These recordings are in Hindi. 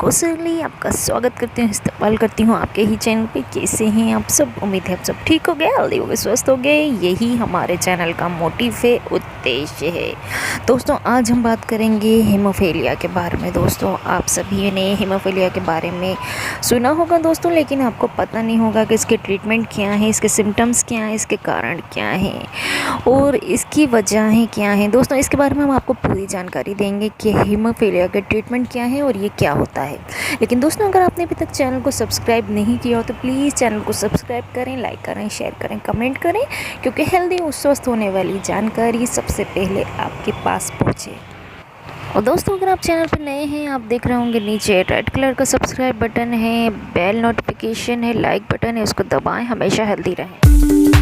कौशली आपका स्वागत करती हूँ, इस्तेमाल करती हूँ आपके ही चैनल पे। कैसे हैं आप सब? उम्मीद है आप सब ठीक हो गए, हेल्दी हो गए, स्वस्थ हो गए। यही हमारे चैनल का मोटिव है, उद्देश्य है। दोस्तों आज हम बात करेंगे हीमोफीलिया के बारे में। दोस्तों आप सभी ने हीमोफीलिया के बारे में सुना होगा दोस्तों, लेकिन आपको पता नहीं होगा कि इसके ट्रीटमेंट क्या है, इसके सिम्टम्स क्या हैं, इसके कारण क्या हैं और इसकी वजहें क्या हैं। दोस्तों इसके बारे में हम आपको पूरी जानकारी देंगे कि हीमोफीलिया के ट्रीटमेंट क्या है और ये क्या होता है। लेकिन दोस्तों अगर आपने अभी तक चैनल को सब्सक्राइब नहीं किया हो तो प्लीज़ चैनल को सब्सक्राइब करें, लाइक करें, शेयर करें, कमेंट करें, क्योंकि हेल्दी और स्वस्थ होने वाली जानकारी सबसे पहले आपके पास पहुँचे। और दोस्तों अगर आप चैनल पर नए हैं, आप देख रहे होंगे नीचे रेड कलर का सब्सक्राइब बटन है, बेल नोटिफिकेशन है, लाइक बटन है, उसको दबाएं। हमेशा हेल्दी रहें।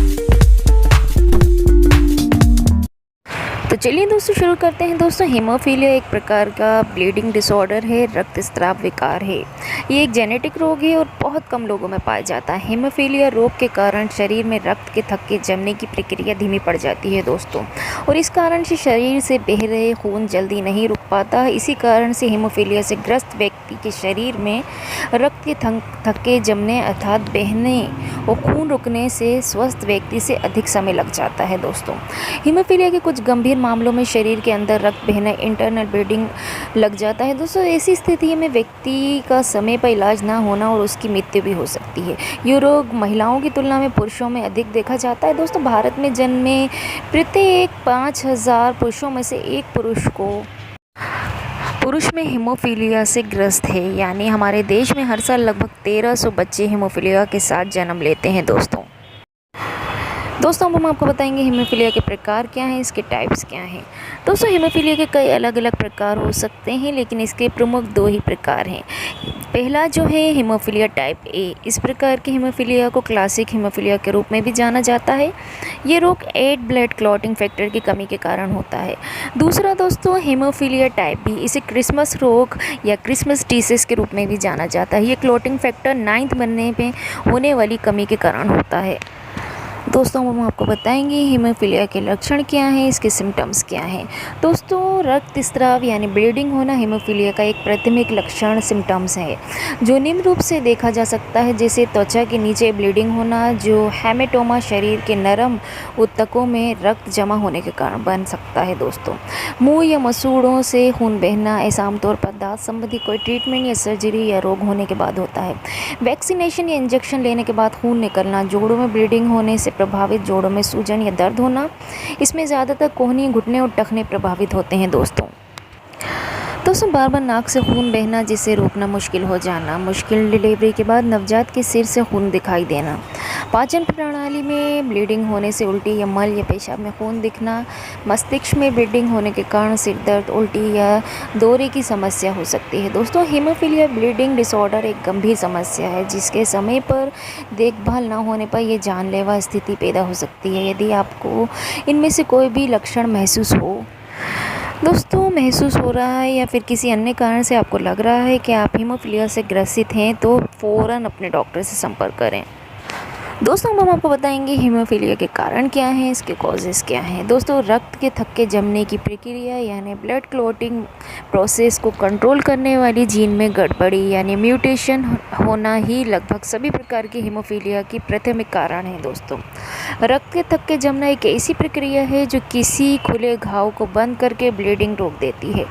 तो चलिए दोस्तों शुरू करते हैं। दोस्तों हीमोफीलिया एक प्रकार का ब्लीडिंग डिसऑर्डर है, रक्तस्राव विकार है। ये एक जेनेटिक रोग है और बहुत कम लोगों में पाया जाता है। हीमोफीलिया रोग के कारण शरीर में रक्त के थक्के जमने की प्रक्रिया धीमी पड़ जाती है दोस्तों, और इस कारण से शरीर से बह रहे खून जल्दी नहीं रुक पाता। इसी कारण से हीमोफीलिया से ग्रस्त व्यक्ति के शरीर में रक्त के थक्के जमने अर्थात बहने और खून रुकने से स्वस्थ व्यक्ति से अधिक समय लग जाता है दोस्तों। हीमोफीलिया के कुछ गंभीर मामलों में शरीर के अंदर रक्त बहना, इंटरनल ब्लीडिंग लग जाता है दोस्तों। ऐसी स्थिति में व्यक्ति का समय पर इलाज ना होना और उसकी मृत्यु भी हो सकती है। ये रोग महिलाओं की तुलना में पुरुषों में अधिक देखा जाता है दोस्तों। भारत में जन्मे प्रत्येक 5,000 पुरुषों में से एक पुरुष में हीमोफीलिया से ग्रस्त है। यानी हमारे देश में हर साल लगभग 1300 बच्चे हीमोफीलिया के साथ जन्म लेते हैं दोस्तों। अब हम आपको बताएंगे हीमोफीलिया के प्रकार क्या हैं, इसके टाइप्स क्या हैं। दोस्तों हीमोफीलिया के कई अलग अलग प्रकार हो सकते हैं, लेकिन इसके प्रमुख 2 ही प्रकार हैं। पहला जो है हीमोफीलिया टाइप ए। इस प्रकार की हीमोफीलिया को क्लासिक हीमोफीलिया के रूप में भी जाना जाता है। ये रोग 8 ब्लड क्लॉटिंग फैक्टर की कमी के कारण होता है। दूसरा दोस्तों हीमोफीलिया टाइप बी। इसे क्रिसमस रोग या क्रिसमस डिसीज के रूप में भी जाना जाता है। ये क्लॉटिंग फैक्टर 9th बनने में होने वाली कमी के कारण होता है। दोस्तों हम आपको बताएंगे हीमोफीलिया के लक्षण क्या हैं, इसके सिम्टम्स क्या हैं। दोस्तों रक्तस्राव यानी ब्लीडिंग होना हीमोफीलिया का एक प्राथमिक लक्षण सिम्टम्स है, जो निम्न रूप से देखा जा सकता है। जैसे त्वचा के नीचे ब्लीडिंग होना, जो हेमेटोमा शरीर के नरम ऊतकों में रक्त जमा होने के कारण बन सकता है दोस्तों। मुंह या मसूड़ों से खून बहना, ऐसा आमतौर पर दांत संबंधी कोई ट्रीटमेंट या सर्जरी या रोग होने के बाद होता है। वैक्सीनेशन या इंजेक्शन लेने के बाद खून निकलना, जोड़ों में ब्लीडिंग होने से प्रभावित जोड़ों में सूजन या दर्द होना। इसमें ज़्यादातर कोहनी, घुटने और टखने प्रभावित होते हैं दोस्तों। बार बार नाक से खून बहना, जिसे रोकना मुश्किल हो जाना, मुश्किल डिलीवरी के बाद नवजात के सिर से खून दिखाई देना, पाचन प्रणाली में ब्लीडिंग होने से उल्टी या मल या पेशाब में खून दिखना, मस्तिष्क में ब्लीडिंग होने के कारण सिर दर्द, उल्टी या दौरे की समस्या हो सकती है दोस्तों। हीमोफीलिया ब्लीडिंग डिसऑर्डर एक गंभीर समस्या है, जिसके समय पर देखभाल न होने पर यह जानलेवा स्थिति पैदा हो सकती है। यदि आपको इनमें से कोई भी लक्षण महसूस हो रहा है या फिर किसी अन्य कारण से आपको लग रहा है कि आप हीमोफीलिया से ग्रसित हैं, तो फ़ौरन अपने डॉक्टर से संपर्क करें। दोस्तों हम आपको बताएंगे हीमोफीलिया के कारण क्या हैं, इसके कॉजेज़ क्या हैं। दोस्तों रक्त के थक्के जमने की प्रक्रिया यानी ब्लड क्लॉटिंग प्रोसेस को कंट्रोल करने वाली जीन में गड़बड़ी यानी म्यूटेशन होना ही लगभग सभी प्रकार की हीमोफीलिया की प्राथमिक कारण है दोस्तों। रक्त के थक्के जमना एक ऐसी प्रक्रिया है जो किसी खुले घाव को बंद करके ब्लीडिंग रोक देती है।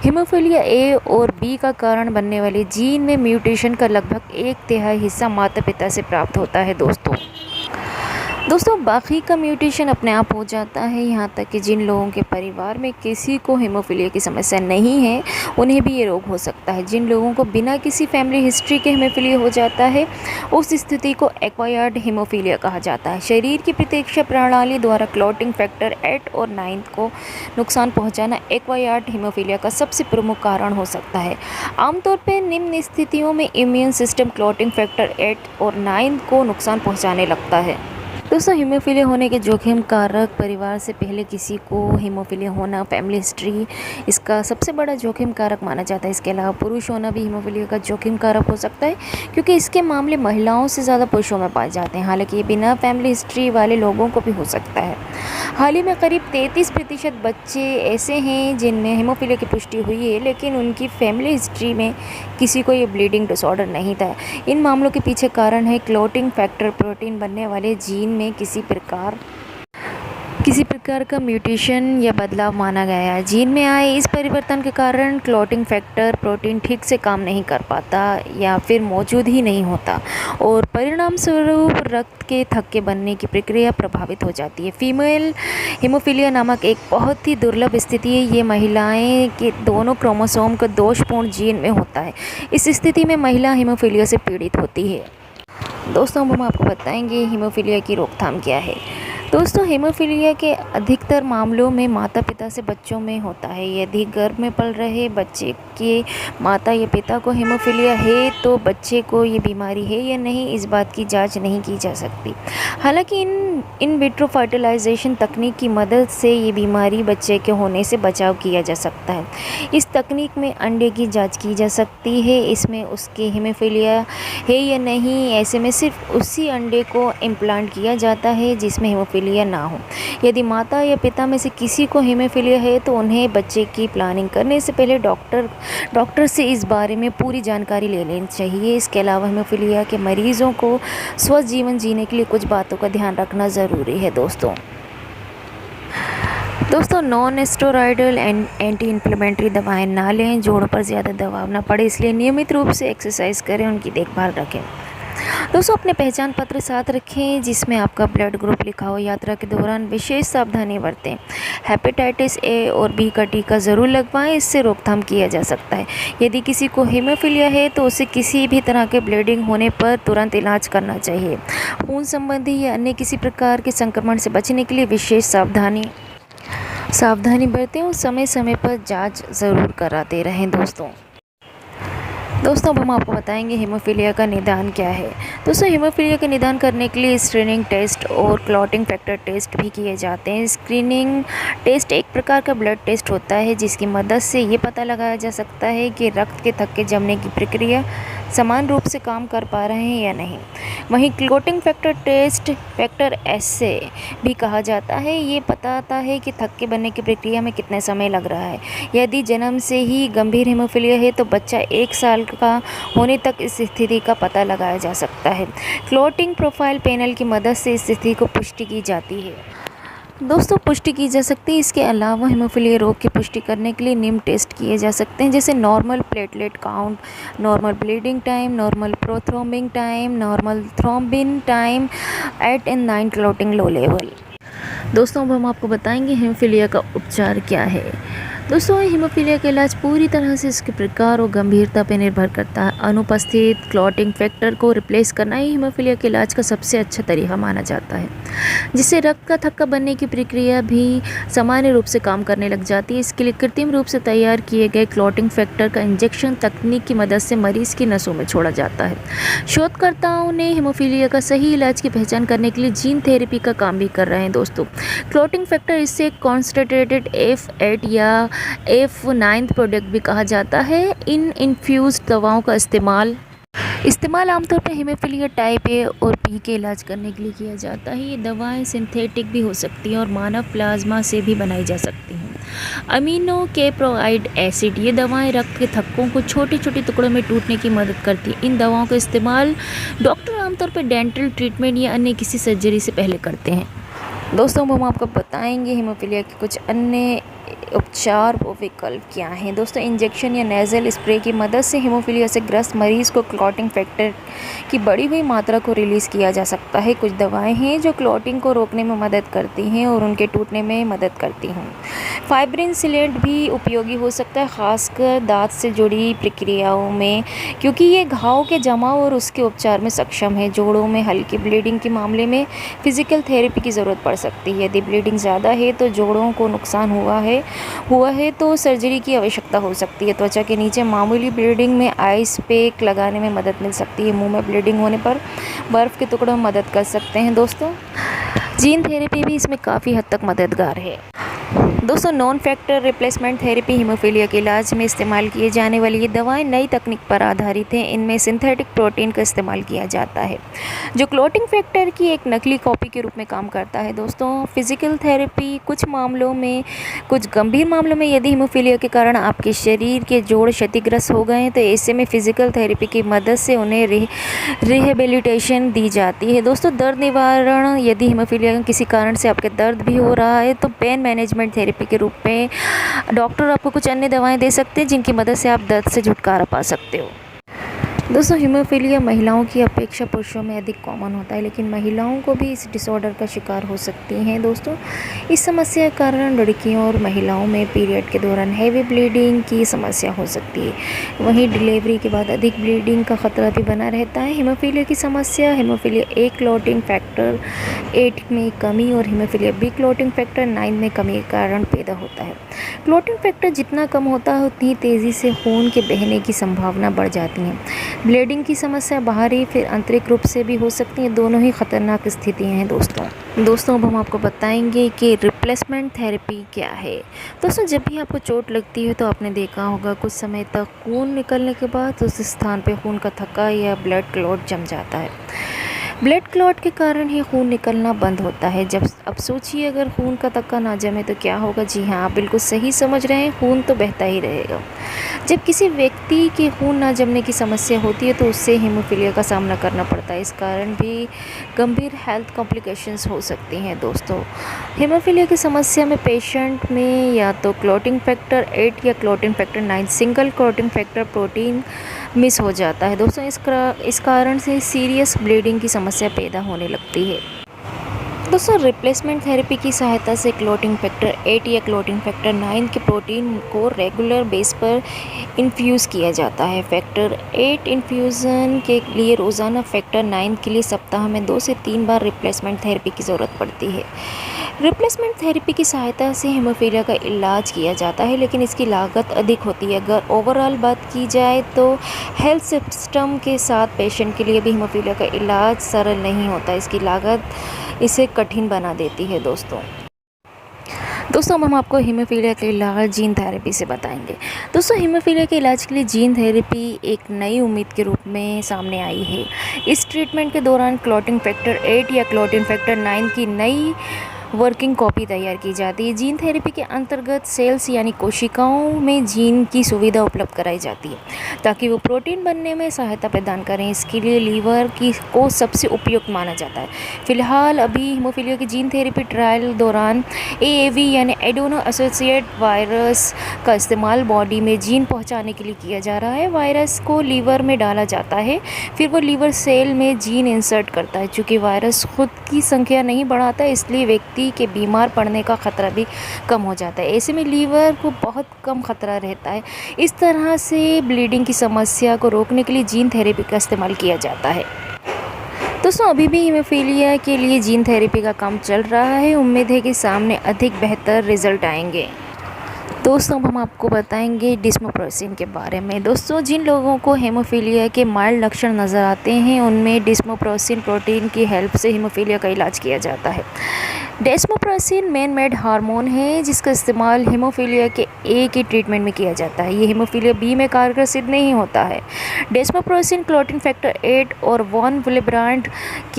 हीमोफीलिया ए और बी का कारण बनने वाली जीन में म्यूटेशन का लगभग 1/3 हिस्सा माता पिता से प्राप्त होता है दोस्तों। बाकी का म्यूटेशन अपने आप हो जाता है। यहाँ तक कि जिन लोगों के परिवार में किसी को हीमोफीलिया की समस्या नहीं है, उन्हें भी ये रोग हो सकता है। जिन लोगों को बिना किसी फैमिली हिस्ट्री के हीमोफीलिया हो जाता है, उस स्थिति को एक्वायर्ड हीमोफीलिया कहा जाता है। शरीर की प्रतिरक्षा प्रणाली द्वारा क्लॉटिंग फैक्टर 8 और 9 को नुकसान पहुँचाना एक्वायर्ड हीमोफीलिया का सबसे प्रमुख कारण हो सकता है। आमतौर पर निम्न स्थितियों में इम्यून सिस्टम क्लॉटिंग फैक्टर 8 और 9 को नुकसान पहुँचाने लगता है। दोस्तों हीमोफीलिया होने के जोखिम कारक परिवार से पहले किसी को हीमोफीलिया होना, फैमिली हिस्ट्री इसका सबसे बड़ा जोखिम कारक माना जाता है। इसके अलावा पुरुष होना भी हीमोफीलिया का जोखिम कारक हो सकता है, क्योंकि इसके मामले महिलाओं से ज़्यादा पुरुषों में पाए जाते हैं। हालांकि ये बिना फैमिली हिस्ट्री वाले लोगों को भी हो सकता है। हाल ही में करीब 33% बच्चे ऐसे हैं जिनमें हीमोफीलिया की पुष्टि हुई है, लेकिन उनकी फैमिली हिस्ट्री में किसी को ये ब्लीडिंग डिसऑर्डर नहीं था। इन मामलों के पीछे कारण है क्लॉटिंग फैक्टर, प्रोटीन बनने वाले जीन में किसी प्रकार का म्यूटेशन या बदलाव माना गया है। जीन में आए इस परिवर्तन के कारण क्लॉटिंग फैक्टर प्रोटीन ठीक से काम नहीं कर पाता या फिर मौजूद ही नहीं होता, और परिणाम स्वरूप रक्त के थक्के बनने की प्रक्रिया प्रभावित हो जाती है। फीमेल हीमोफीलिया नामक एक बहुत ही दुर्लभ स्थिति है। ये महिलाएं के दोनों क्रोमोसोम का दोषपूर्ण जीन में होता है। इस स्थिति में महिला हीमोफीलिया से पीड़ित होती है। दोस्तों हम आपको बताएंगे हीमोफीलिया की रोकथाम क्या है। दोस्तों हीमोफीलिया के अधिकतर मामलों में माता पिता से बच्चों में होता है। यदि गर्भ में पल रहे बच्चे के माता या पिता को हीमोफीलिया है तो बच्चे को ये बीमारी है या नहीं, इस बात की जांच नहीं की जा सकती। हालांकि इन विट्रो फर्टिलाइजेशन तकनीक की मदद से ये बीमारी बच्चे के होने से बचाव किया जा सकता है। इस तकनीक में अंडे की जाँच की जा सकती है, इसमें उसके हीमोफीलिया है या नहीं। ऐसे में सिर्फ उसी अंडे को इम्प्लांट किया जाता है जिसमें हीमोफीलिया ना हो। यदि माता या पिता में से किसी को हीमोफीलिया है तो उन्हें बच्चे की प्लानिंग करने से पहले डॉक्टर से इस बारे में पूरी जानकारी ले लेनी चाहिए। इसके अलावा हीमोफीलिया के मरीजों को स्वस्थ जीवन जीने के लिए कुछ बातों का ध्यान रखना ज़रूरी है। दोस्तों नॉन स्टेरॉयडल एंटी इन्फ्लेमेटरी दवाएं ना लें। जोड़ों पर ज़्यादा दबाव ना पड़े, इसलिए नियमित रूप से एक्सरसाइज करें, उनकी देखभाल रखें। दोस्तों अपने पहचान पत्र साथ रखें जिसमें आपका ब्लड ग्रुप लिखा हो। यात्रा के दौरान विशेष सावधानी बरतें। हेपेटाइटिस ए और बी का टीका ज़रूर लगवाएं, इससे रोकथाम किया जा सकता है। यदि किसी को हीमोफीलिया है तो उसे किसी भी तरह के ब्लीडिंग होने पर तुरंत इलाज करना चाहिए। खून संबंधी या अन्य किसी प्रकार के संक्रमण से बचने के लिए विशेष सावधानी बरतें और समय समय पर जांच ज़रूर कराते रहें। दोस्तों अब हम आपको बताएंगे हीमोफीलिया का निदान क्या है। दोस्तों हीमोफीलिया का निदान करने के लिए स्क्रीनिंग टेस्ट और क्लॉटिंग फैक्टर टेस्ट भी किए जाते हैं। स्क्रीनिंग टेस्ट एक प्रकार का ब्लड टेस्ट होता है जिसकी मदद से ये पता लगाया जा सकता है कि रक्त के थक्के जमने की प्रक्रिया समान रूप से काम कर पा रहे हैं या नहीं। वहीं clotting factor test factors से भी कहा जाता है। ये बताता है कि थक्के बनने की प्रक्रिया में कितना समय लग रहा है। यदि जन्म से ही गंभीर हीमोफीलिया है तो बच्चा 1 साल का होने तक इस स्थिति का पता लगाया जा सकता है। क्लॉटिंग प्रोफाइल पैनल की मदद से इस स्थिति को पुष्टि की जाती है। दोस्तों पुष्टि की जा सकती है। इसके अलावा हीमोफीलिया रोग की पुष्टि करने के लिए निम्न टेस्ट किए जा सकते हैं, जैसे normal platelet count, normal bleeding time, normal prothrombin time, normal thrombin time at end 9 clotting low level. दोस्तों अब हम आपको बताएंगे हीमोफीलिया का उपचार क्या है। दोस्तों हीमोफीलिया का इलाज पूरी तरह से इसके प्रकार और गंभीरता पर निर्भर करता है। अनुपस्थित क्लॉटिंग फैक्टर को रिप्लेस करना ही हीमोफीलिया के इलाज का सबसे अच्छा तरीका माना जाता है, जिससे रक्त का थक्का बनने की प्रक्रिया भी सामान्य रूप से काम करने लग जाती है। इसके लिए कृत्रिम रूप से तैयार किए गए क्लॉटिंग फैक्टर का इंजेक्शन तकनीक की मदद से मरीज की नसों में छोड़ा जाता है। शोधकर्ताओं ने हीमोफीलिया का सही इलाज की पहचान करने के लिए जीन थेरेपी का काम भी कर रहे हैं। दोस्तों क्लॉटिंग फैक्टर इससे कॉन्सेंट्रेटेड F8 या F9 प्रोडक्ट भी कहा जाता है। इन इन्फ्यूज़ दवाओं का इस्तेमाल आमतौर पर हीमोफीलिया टाइप ए और बी के इलाज करने के लिए किया जाता है। ये दवाएं सिंथेटिक भी हो सकती हैं और मानव प्लाज्मा से भी बनाई जा सकती हैं। अमीनो कैप्रोइड एसिड, ये दवाएं रक्त के थक्कों को छोटे छोटे टुकड़ों में टूटने की मदद करती हैं। इन दवाओं का इस्तेमाल डॉक्टर आमतौर पर डेंटल ट्रीटमेंट या अन्य किसी सर्जरी से पहले करते हैं। दोस्तों हम आपको बताएंगे हीमोफीलिया के कुछ अन्य उपचार व विकल्प क्या हैं। दोस्तों इंजेक्शन या नेज़ल स्प्रे की मदद से हीमोफीलिया से ग्रस्त मरीज को क्लॉटिंग फैक्टर की बढ़ी हुई मात्रा को रिलीज़ किया जा सकता है। कुछ दवाएं हैं जो क्लॉटिंग को रोकने में मदद करती हैं और उनके टूटने में मदद करती हैं। फाइब्रिन सिलेंट भी उपयोगी हो सकता है, खासकर दांत से जुड़ी प्रक्रियाओं में, क्योंकि ये घाव के जमाव और उसके उपचार में सक्षम है। जोड़ों में हल्की ब्लीडिंग के मामले में फिजिकल थेरेपी की ज़रूरत पड़ सकती है। यदि ब्लीडिंग ज़्यादा है तो जोड़ों को नुकसान हुआ है तो सर्जरी की आवश्यकता हो सकती है। त्वचा के नीचे मामूली ब्लीडिंग में आइस पैक लगाने में मदद मिल सकती है। मुंह में ब्लीडिंग होने पर बर्फ़ के टुकड़ों में मदद कर सकते हैं। दोस्तों जीन थेरेपी भी इसमें काफ़ी हद तक मददगार है। दोस्तों, non factor replacement therapy haemophilia के इलाज में इस्तेमाल किए जाने वाली ये दवाएं नई तकनीक पर आधारित हैं। इनमें सिंथेटिक प्रोटीन का इस्तेमाल किया जाता है जो क्लॉटिंग फैक्टर की एक नकली कॉपी के रूप में काम करता है। दोस्तों, फिजिकल थेरेपी कुछ गंभीर मामलों में यदि हीमोफीलिया के कारण आपके शरीर के जोड़ क्षतिग्रस्त हो गए हैं तो ऐसे में फिजिकल थेरेपी की मदद से उन्हें रिहेबिलिटेशन दी जाती है। दोस्तों, दर्द निवारण, यदि हीमोफीलिया के किसी कारण से आपके दर्द भी हो रहा है तो पेन मैनेजमेंट थेरेपी के रूप में डॉक्टर आपको कुछ अन्य दवाएं दे सकते हैं जिनकी मदद से आप दर्द से छुटकारा पा सकते हो। दोस्तों, हीमोफीलिया महिलाओं की अपेक्षा पुरुषों में अधिक कॉमन होता है, लेकिन महिलाओं को भी इस डिसऑर्डर का शिकार हो सकती हैं। दोस्तों, इस समस्या के कारण लड़कियों और महिलाओं में पीरियड के दौरान हैवी ब्लीडिंग की समस्या हो सकती है। वहीं डिलीवरी के बाद अधिक ब्लीडिंग का खतरा भी बना रहता है। हीमोफीलिया की समस्या हीमोफीलिया ए क्लॉटिंग फैक्टर 8 में कमी और हीमोफीलिया बी क्लॉटिंग फैक्टर 9 में कमी के कारण पैदा होता है। क्लॉटिंग फैक्टर जितना कम होता है उतनी तेज़ी से खून के बहने की संभावना बढ़ जाती है। ब्लीडिंग की समस्या बाहरी फिर आंतरिक रूप से भी हो सकती है। दोनों ही खतरनाक स्थितियां हैं। दोस्तों, अब हम आपको बताएंगे कि रिप्लेसमेंट थेरेपी क्या है। दोस्तों, जब भी आपको चोट लगती है तो आपने देखा होगा कुछ समय तक खून निकलने के बाद उस स्थान पर खून का थक्का या ब्लड क्लॉट जम जाता है। ब्लड क्लॉट के कारण ही खून निकलना बंद होता है। अब सोचिए, अगर खून का थक्का ना जमे तो क्या होगा। जी हाँ, आप बिल्कुल सही समझ रहे हैं, खून तो बहता ही रहेगा। जब किसी व्यक्ति के खून ना जमने की समस्या होती है तो उससे हीमोफीलिया का सामना करना पड़ता है। इस कारण भी गंभीर हेल्थ कॉम्प्लिकेशंस हो सकती हैं। दोस्तों, हीमोफीलिया की समस्या में पेशेंट में या तो क्लॉटिंग फैक्टर 8 या clotting factor 9 single clotting factor protein miss हो जाता है। दोस्तों, इस कारण से सीरियस ब्लीडिंग की समस्या पैदा होने लगती है। दोस्तों, रिप्लेसमेंट थेरेपी की सहायता से क्लॉटिंग फैक्टर 8 या क्लॉटिंग फैक्टर 9 के प्रोटीन को रेगुलर बेस पर इन्फ्यूज़ किया जाता है। फैक्टर 8 इन्फ्यूज़न के लिए रोज़ाना, फैक्टर 9 के लिए सप्ताह में 2 से 3 बार रिप्लेसमेंट थेरेपी की ज़रूरत पड़ती है। रिप्लेसमेंट थेरेपी की सहायता से हीमोफीलिया का इलाज किया जाता है, लेकिन इसकी लागत अधिक होती है। अगर ओवरऑल बात की जाए तो हेल्थ सिस्टम के साथ पेशेंट के लिए भी हीमोफीलिया का इलाज सरल नहीं होता। इसकी लागत इसे कठिन बना देती है। दोस्तों, अब हम आपको हीमोफीलिया के इलाज जीन थेरेपी से बताएंगे। दोस्तों, हीमोफीलिया के इलाज के लिए जीन थेरेपी एक नई उम्मीद के रूप में सामने आई है। इस ट्रीटमेंट के दौरान क्लॉटिंग फैक्टर 8 या क्लॉटिंग फैक्टर 9 की नई वर्किंग कॉपी तैयार की जाती है। जीन थेरेपी के अंतर्गत सेल्स यानी कोशिकाओं में जीन की सुविधा उपलब्ध कराई जाती है ताकि वो प्रोटीन बनने में सहायता प्रदान करें। इसके लिए लीवर को सबसे उपयुक्त माना जाता है। फिलहाल अभी हीमोफीलिया की जीन थेरेपी ट्रायल दौरान AAV यानी एडेनो एसोसिएट वायरस का इस्तेमाल बॉडी में जीन पहुँचाने के लिए किया जा रहा है। वायरस को लीवर में डाला जाता है, फिर वो लीवर सेल में जीन इंसर्ट करता है। चूँकि वायरस खुद की संख्या नहीं बढ़ाता है, इसलिए व्यक्ति के बीमार पड़ने का खतरा भी कम हो जाता है। ऐसे में लीवर को बहुत कम खतरा रहता है। इस तरह से ब्लीडिंग की समस्या को रोकने के लिए जीन थेरेपी का इस्तेमाल किया जाता है। दोस्तों, अभी भी हीमोफीलिया के लिए जीन थेरेपी का काम चल रहा है। उम्मीद है कि सामने अधिक बेहतर रिजल्ट आएंगे। दोस्तों, अब हम आपको बताएंगे डिस्मोप्रोसिन के बारे में। दोस्तों, जिन लोगों को हीमोफीलिया के माइल्ड लक्षण नज़र आते हैं उनमें डिस्मोप्रोसिन प्रोटीन की हेल्प से हीमोफीलिया का इलाज किया जाता है। डिस्मोप्रोसिन मैन मेड हार्मोन है जिसका इस्तेमाल हीमोफीलिया के ए की ट्रीटमेंट में किया जाता है। ये हीमोफीलिया बी में कारगर सिद्ध नहीं होता है। डिस्मोप्रोसिन क्लॉटिंग फैक्टर 8 और वॉन विलेब्रांड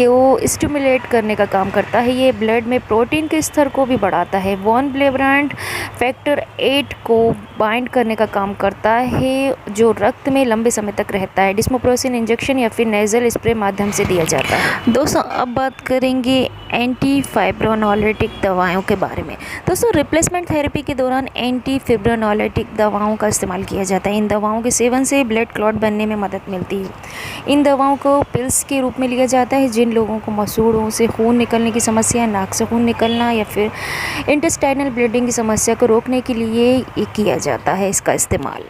को स्टिमुलेट करने का काम करता है। ये ब्लड में प्रोटीन के स्तर को भी बढ़ाता है। वॉन विलेब्रांड फैक्टर 8 को बाइंड करने का काम करता है जो रक्त में लंबे समय तक रहता है। डिस्मोप्रोसिन इंजेक्शन या फिर नेजल स्प्रे माध्यम से दिया जाता है। दोस्तों, अब बात करेंगे एंटी फाइब्रोनोलिटिक दवाओं के बारे में। दोस्तों, रिप्लेसमेंट थेरेपी के दौरान एंटी फाइब्रोनोलिटिक दवाओं का इस्तेमाल किया जाता है। इन दवाओं के सेवन से ब्लड क्लॉट बनने में मदद मिलती है। इन दवाओं को पिल्स के रूप में लिया जाता है। जिन लोगों को मसूड़ों से खून निकलने की समस्या, नाक से खून निकलना या फिर इंटेस्टाइनल ब्लीडिंग की समस्या को रोकने के लिए किया जाता है इसका इस्तेमाल।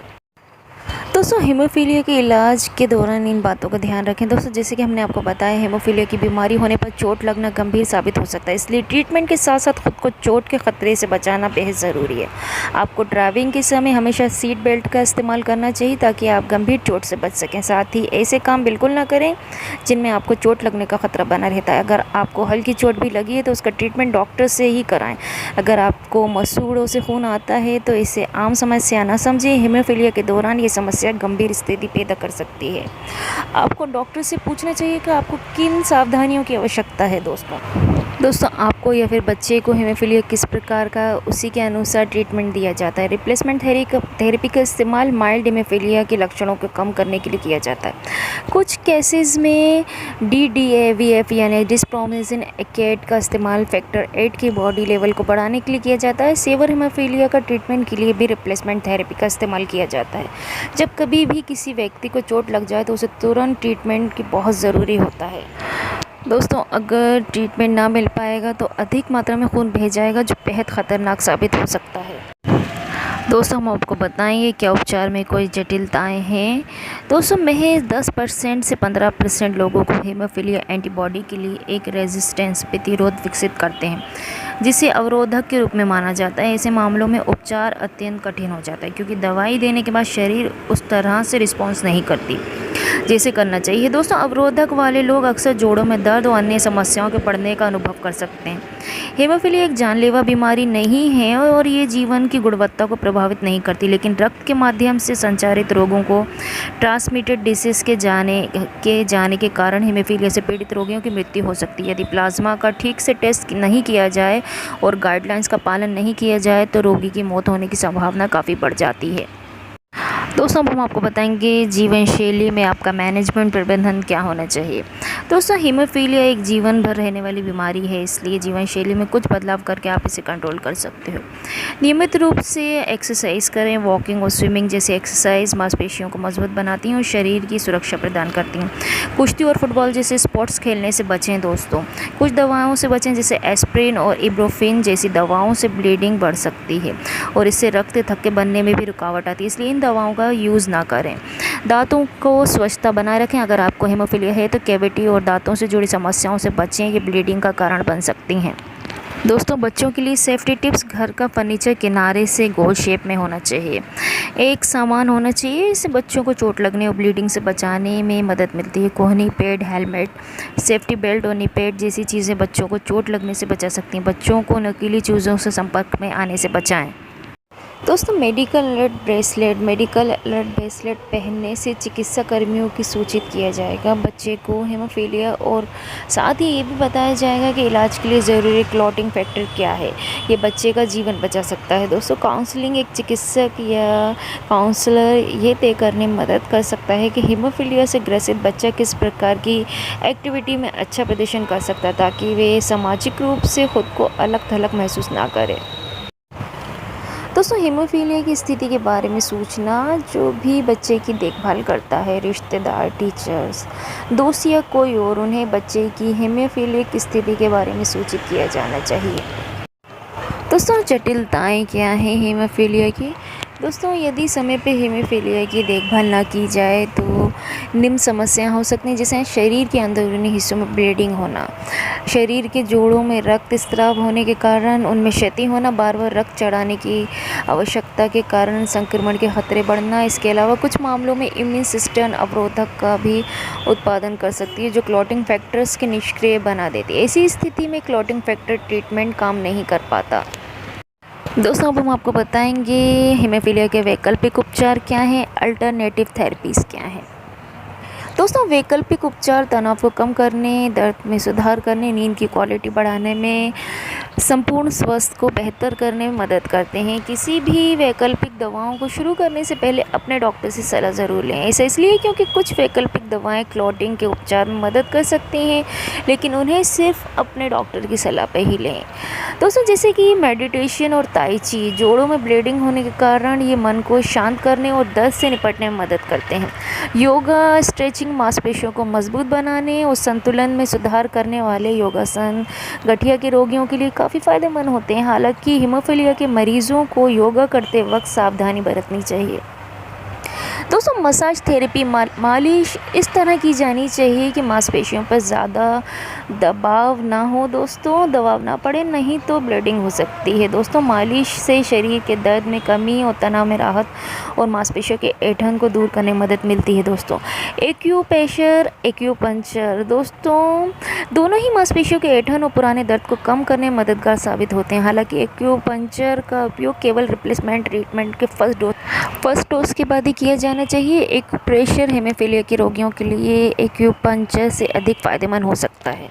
दोस्तों हीमोफीलिया के इलाज के दौरान इन बातों का ध्यान रखें। दोस्तों जैसे कि हमने आपको बताया, हीमोफीलिया की बीमारी होने पर चोट लगना गंभीर साबित हो सकता है, इसलिए ट्रीटमेंट के साथ साथ खुद को चोट के खतरे से बचाना बेहद ज़रूरी है। आपको ड्राइविंग के समय हमेशा सीट बेल्ट का इस्तेमाल करना चाहिए ताकि आप गंभीर चोट से बच सकें। साथ ही ऐसे काम बिल्कुल ना करें जिनमें आपको चोट लगने का खतरा बना रहता है। अगर आपको हल्की चोट भी लगी है तो उसका ट्रीटमेंट डॉक्टर से ही कराएं। अगर आपको मसूड़ों से खून आता है तो इसे आम समस्या ना समझें। हीमोफीलिया के दौरान ये समस्या गंभीर स्थिति पैदा कर सकती है। आपको डॉक्टर से पूछना चाहिए कि आपको किन सावधानियों की आवश्यकता है। दोस्तों आपको या फिर बच्चे को हीमोफीलिया किस प्रकार का, उसी के अनुसार ट्रीटमेंट दिया जाता है। रिप्लेसमेंट थेरेपी का इस्तेमाल माइल्ड हीमोफीलिया के लक्षणों को कम करने के लिए किया जाता है। कुछ केसेस में DDAVF यानी डिस्प्रोमेसिन एकेट का इस्तेमाल फैक्टर 8 की बॉडी लेवल को बढ़ाने के लिए किया जाता है। सेवर हीमोफीलिया का ट्रीटमेंट के लिए भी रिप्लेसमेंट थेरेपी का इस्तेमाल किया जाता है। जब कभी भी किसी व्यक्ति को चोट लग जाए तो उसे तुरंत ट्रीटमेंट की बहुत ज़रूरी होता है। दोस्तों अगर ट्रीटमेंट ना मिल पाएगा तो अधिक मात्रा में खून बह जाएगा जो बेहद ख़तरनाक साबित हो सकता है। दोस्तों हम आपको बताएंगे क्या उपचार में कोई जटिलताएं हैं। दोस्तों महज 10% से 15% लोगों को हीमोफीलिया एंटीबॉडी के लिए एक रेजिस्टेंस प्रतिरोध विकसित करते हैं, जिसे अवरोधक के रूप में माना जाता है। ऐसे मामलों में उपचार अत्यंत कठिन हो जाता है क्योंकि दवाई देने के बाद शरीर उस तरह से रिस्पॉन्स नहीं करती जैसे करना चाहिए। दोस्तों अवरोधक वाले लोग अक्सर जोड़ों में दर्द और अन्य समस्याओं के बढ़ने का अनुभव कर सकते हैं। हीमोफीलिया एक जानलेवा बीमारी नहीं है और ये जीवन की गुणवत्ता को प्रभावित नहीं करती, लेकिन रक्त के माध्यम से संचारित रोगों को ट्रांसमिटेड डिसीज के जाने के कारण हीमोफीलिया से पीड़ित रोगियों की मृत्यु हो सकती है। यदि प्लाज्मा का ठीक से टेस्ट नहीं किया जाए और गाइडलाइंस का पालन नहीं किया जाए तो रोगी की मौत होने की संभावना काफ़ी बढ़ जाती है। दोस्तों अब हम आपको बताएंगे जीवन शैली में आपका मैनेजमेंट प्रबंधन क्या होना चाहिए। दोस्तों हीमोफीलिया एक जीवन भर रहने वाली बीमारी है, इसलिए जीवन शैली में कुछ बदलाव करके आप इसे कंट्रोल कर सकते हो। नियमित रूप से एक्सरसाइज करें। वॉकिंग और स्विमिंग जैसी एक्सरसाइज मांसपेशियों को मजबूत बनाती हैं और शरीर की सुरक्षा प्रदान करती हैं। कुश्ती और फुटबॉल जैसे स्पोर्ट्स खेलने से बचें। दोस्तों कुछ दवाओं से बचें जैसे एस्प्रिन और इब्रोफिन जैसी दवाओं से ब्लीडिंग बढ़ सकती है और इससे रक्त थक्के बनने में भी रुकावट आती है, इसलिए इन दवाओं का यूज़ ना करें। दांतों को स्वच्छता बनाए रखें। अगर आपको हीमोफीलिया है तो कैविटी और दांतों से जुड़ी समस्याओं से बचें, ये ब्लीडिंग का कारण बन सकती हैं। दोस्तों बच्चों के लिए सेफ्टी टिप्स। घर का फर्नीचर किनारे से गोल शेप में होना चाहिए, एक समान होना चाहिए। इससे बच्चों को चोट लगने और ब्लीडिंग से बचाने में मदद मिलती है। कोहनी, पैड, हेलमेट, सेफ्टी बेल्ट और नी पैड जैसी चीज़ें बच्चों को चोट लगने से बचा सकती हैं। बच्चों को नकीली चीज़ों से संपर्क में आने से बचाएं। दोस्तों मेडिकल अलर्ट ब्रेसलेट पहनने से चिकित्सा कर्मियों की सूचित किया जाएगा बच्चे को हीमोफीलिया, और साथ ही ये भी बताया जाएगा कि इलाज के लिए ज़रूरी क्लॉटिंग फैक्टर क्या है। ये बच्चे का जीवन बचा सकता है। दोस्तों काउंसलिंग, एक चिकित्सक या काउंसलर ये तय करने में मदद कर सकता है कि हीमोफीलिया से ग्रसित बच्चा किस प्रकार की एक्टिविटी में अच्छा प्रदर्शन कर सकता है ताकि वे सामाजिक रूप से खुद को अलग थलग महसूस ना करें। दोस्तों हीमोफीलिया की स्थिति के बारे में सूचना। जो भी बच्चे की देखभाल करता है, रिश्तेदार, टीचर्स, दोस्त या कोई और, उन्हें बच्चे की हीमोफीलिया की स्थिति के बारे में सूचित किया जाना चाहिए। दोस्तों जटिलताएं क्या हैं हीमोफीलिया की। दोस्तों यदि समय पे हीमोफीलिया की देखभाल ना की जाए तो निम्न समस्याएं हो सकती हैं, जैसे शरीर के अंदरूनी हिस्सों में ब्लीडिंग होना, शरीर के जोड़ों में रक्त स्राव होने के कारण उनमें क्षति होना, बार बार रक्त चढ़ाने की आवश्यकता के कारण संक्रमण के खतरे बढ़ना। इसके अलावा कुछ मामलों में इम्यून सिस्टम अवरोधक का भी उत्पादन कर सकती है जो क्लॉटिंग फैक्टर्स के निष्क्रिय बना देती है। ऐसी स्थिति में क्लॉटिंग फैक्टर ट्रीटमेंट काम नहीं कर पाता। दोस्तों अब हम आपको बताएंगे हीमोफीलिया के वैकल्पिक उपचार क्या हैं, अल्टरनेटिव थेरेपीज़ क्या हैं। दोस्तों वैकल्पिक उपचार तनाव को कम करने, दर्द में सुधार करने, नींद की क्वालिटी बढ़ाने में, संपूर्ण स्वास्थ्य को बेहतर करने में मदद करते हैं। किसी भी वैकल्पिक दवाओं को शुरू करने से पहले अपने डॉक्टर से सलाह ज़रूर लें। ऐसा इसलिए क्योंकि कुछ वैकल्पिक दवाएं क्लॉटिंग के उपचार में मदद कर सकती हैं, लेकिन उन्हें सिर्फ अपने डॉक्टर की सलाह पर ही लें। दोस्तों जैसे कि मेडिटेशन और ताई ची जोड़ों में ब्लीडिंग होने के कारण ये मन को शांत करने और दर्द से निपटने में मदद करते हैं। योगा, स्ट्रेचिंग मांसपेशियों को मजबूत बनाने और संतुलन में सुधार करने वाले योगासन गठिया के रोगियों के लिए काफ़ी फ़ायदेमंद होते हैं। हालांकि हीमोफीलिया के मरीजों को योगा करते वक्त सावधानी बरतनी चाहिए। दोस्तों मसाज थेरेपी मालिश इस तरह की जानी चाहिए कि मांसपेशियों पर ज़्यादा दबाव ना हो दोस्तों, दबाव ना पड़े, नहीं तो ब्लीडिंग हो सकती है। दोस्तों मालिश से शरीर के दर्द में कमी और तनाव में राहत और मांसपेशियों के ऐंठन को दूर करने में मदद मिलती है दोस्तों। एक्यूप्रेशर, एक्यूपंक्चर दोस्तों दोनों ही मांसपेशियों के ऐंठन और पुराने दर्द को कम करने में मददगार साबित होते हैं। हालांकि एक्यूपंक्चर का उपयोग केवल रिप्लेसमेंट ट्रीटमेंट के फर्स्ट डोज के बाद ही किया जाना चाहिए। एक्यूप्रेशर हेमोफीलिया के रोगियों के लिए एक्यूपंक्चर से अधिक फ़ायदेमंद हो सकता है।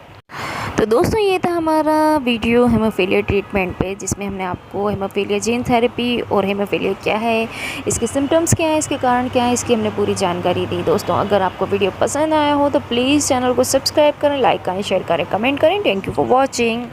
तो दोस्तों ये था हमारा वीडियो हेमोफीलिया ट्रीटमेंट पे, जिसमें हमने आपको हेमोफीलिया जीन थेरेपी और हेमोफीलिया क्या है, इसके सिम्टम्स क्या हैं, इसके कारण क्या है, इसकी हमने पूरी जानकारी दी। दोस्तों अगर आपको वीडियो पसंद आया हो तो प्लीज़ चैनल को सब्सक्राइब करें, लाइक करें, शेयर करें, कमेंट करें। Thank you for watching.